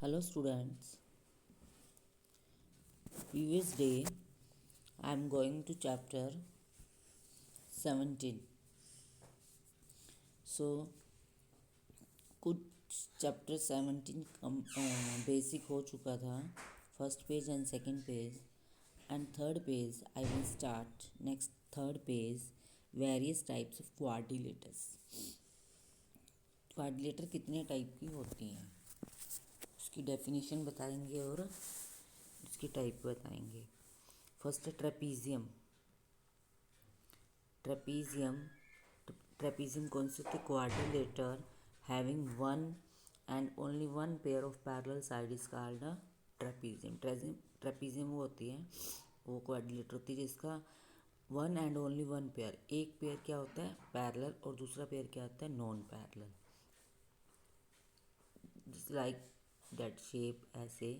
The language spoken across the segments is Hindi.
Hello students. Previous day I am going to chapter 17. So कुछ चैप्टर 17 बेसिक हो चुका था. First page and second page and third page I will start next third page various types of quadrilaterals. Quadrilateral कितने टाइप की होती हैं उसकी डेफिनेशन बताएंगे और उसकी टाइप बताएंगे. First trapezium. Trapezium consists a quadrilateral having one and only one pair of parallel side is called a trapezium. Trapezium वो होती है, वो क्वाड्रिलेटर होती है जिसका one and only one pair, एक पेयर क्या होता है पैरेलल और दूसरा पेयर क्या होता है नॉन पैरेलल. जिस लाइक दैट शेप ऐसे,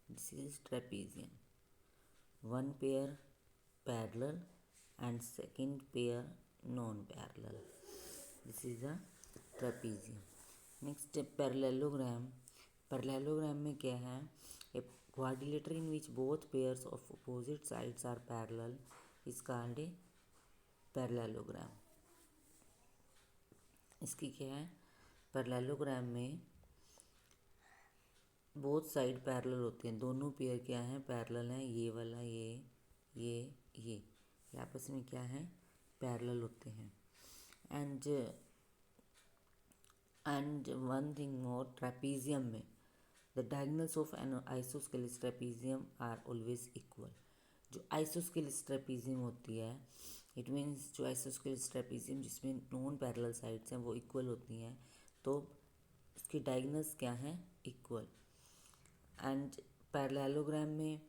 this is trapezium. One pair parallel and second pair non-parallel. This is a trapezium. Next parallelogram. Parallelogram में क्या है? A quadrilateral in which both pairs of opposite sides are parallel is called a parallelogram. इसकी क्या है? parallelogram में both side parallel होते हैं, दोनों पेयर क्या हैं parallel हैं, ये वाला ये आपस में क्या है पैरेलल होते हैं. And one thing more, trapezium में the diagonals of an isosceles trapezium are always equal. जो आइसोस्केलेस ट्रेपीजियम होती है, इट मीन्स जो आइसोस्केलेस ट्रेपीजियम जिसमें नॉन पैरेलल साइड्स हैं वो इक्वल होती हैं, तो उसकी डायगोनल्स क्या हैं इक्वल. एंड पैरेललोग्राम में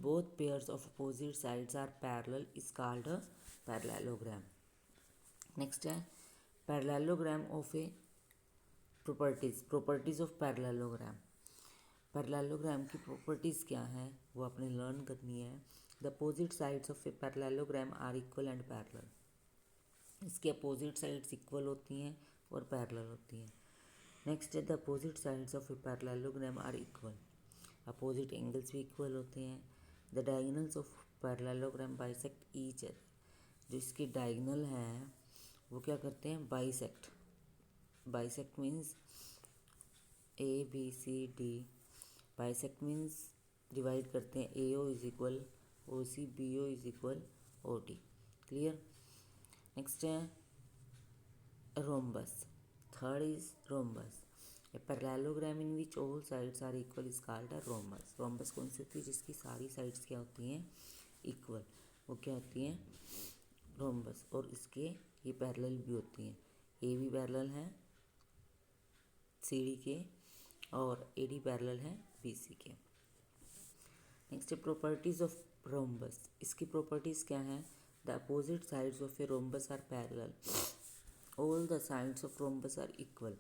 both pairs of opposite sides are parallel is called a parallelogram. Next है parallelogram of a properties of parallelogram. Parallelogram की प्रॉपर्टीज़ क्या हैं वो आपने लर्न करनी है. The opposite sides of a parallelogram are equal and parallel. इसके अपोजिट साइड्स इक्वल होती हैं और पैरेलल होती हैं. नेक्स्ट है the opposite sides of a parallelogram are equal. Opposite angles भी इक्वल होते हैं. The diagonals of parallelogram bisect each other. जो इसके डायगोनल हैं वो क्या करते हैं bisect means A B C D. Bisect means divide करते हैं. A O is equal O C, B O is equal O D. Clear. Next है rhombus. Third is rhombus. A parallelogram in which all sides are equal is called a rhombus. rhombus कौन सी होती है जिसकी सारी साइड्स क्या होती हैं इक्वल, वो क्या होती हैं rhombus. और इसके ये पैरेलल भी होती हैं, ए भी पैरेलल है सी डी के और ए डी पैरेलल है बी सी के. नेक्स्ट है प्रॉपर्टीज ऑफ rhombus. इसकी प्रॉपर्टीज क्या हैं? The opposite sides of a rhombus are parallel. All the sides of rhombus are equal.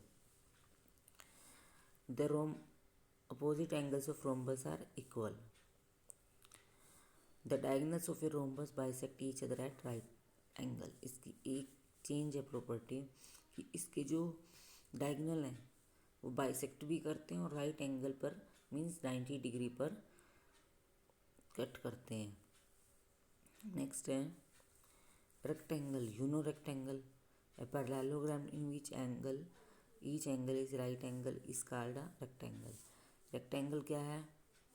The opposite angles of rhombus are equal. The diagonals of a rhombus bisect each other at right angle. इसकी एक चेंज है प्रॉपर्टी कि इसके जो डायगोनल हैं वो बाइसेक्ट भी करते हैं और राइट एंगल पर मीन्स 90 डिग्री पर कट करते हैं. नेक्स्ट है rectangle. Rectangle a parallelogram in which each angle is right angle is called a rectangle. Rectangle क्या है?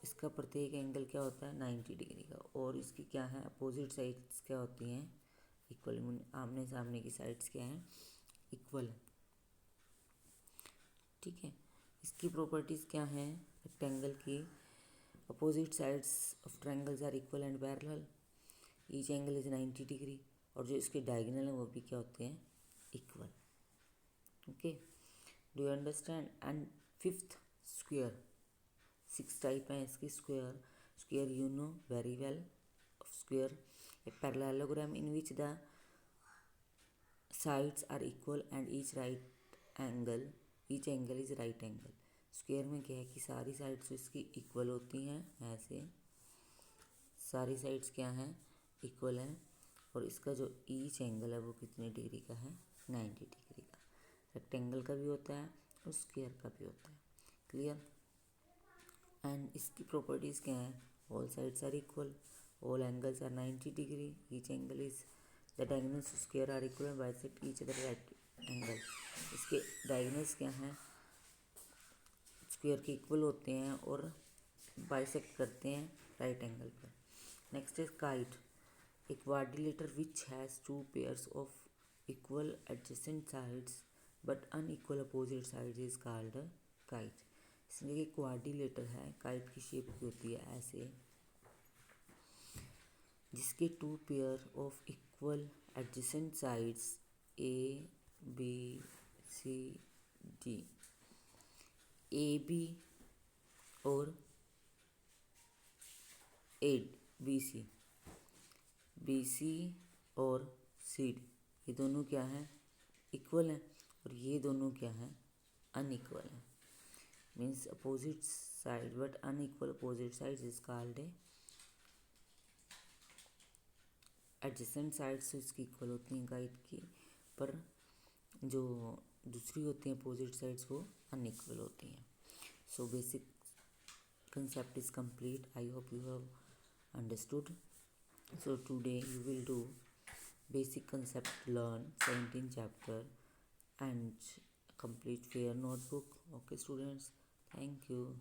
इसका प्रत्येक एंगल क्या होता है 90 डिग्री का, और इसकी क्या है अपोजिट साइड्स क्या होती हैं इक्वल. आमने सामने की साइड्स क्या हैं इक्वल. ठीक है. इसकी प्रॉपर्टीज़ क्या हैं रेक्टेंगल की? Opposite sides of triangles are equal and parallel. Each angle is 90 degree. और जो इसके डायगोनल हैं वो भी क्या होते हैं equal. Okay, do you understand. And fifth square. 6 type हैं इसकी square you know very well. Square a parallelogram in which the sides are equal and each angle is right angle. Square में क्या है कि सारी साइड्स इसकी इक्वल होती हैं, ऐसे सारी साइड्स क्या हैं इक्वल हैं, और इसका जो ईच एंगल है वो कितने डिग्री का है 90 डिग्री का. रेक्टेंगल का भी होता है और स्क्वायर का भी होता है. क्लियर. एंड इसकी प्रॉपर्टीज़ क्या है? All sides are equal, all angles are 90 degree, each angle is the diagonals square are equal and bisect each other right angle. इसके डायगोनल्स क्या हैं? स्क्वायर के इक्वल होते हैं और बाइसेक्ट करते हैं राइट एंगल पर। Next is kite, a quadrilateral which has two pairs of equal adjacent sides but unequal opposite sides is called a kite। इसमें एक क्वाड्रिलेटर है, काइट की शेप की होती है ऐसे, जिसके two pair of equal adjacent sides A B C D, A B और A B C, B C और सी डी, ये दोनों क्या हैं? इक्वल हैं, और ये दोनों क्या हैं? अनइक्वल हैं। Means opposite side but unequal opposite side is called a adjacent sides. इसकी इक्वल होती हैं काइट की, पर जो दूसरी होती हैं अपोजिट साइड्स वो अनइक्वल होती हैं। So basic concept is complete. I hope you have understood. So today you will do basic concept learn 17 chapter and complete fair notebook. Okay students, thank you.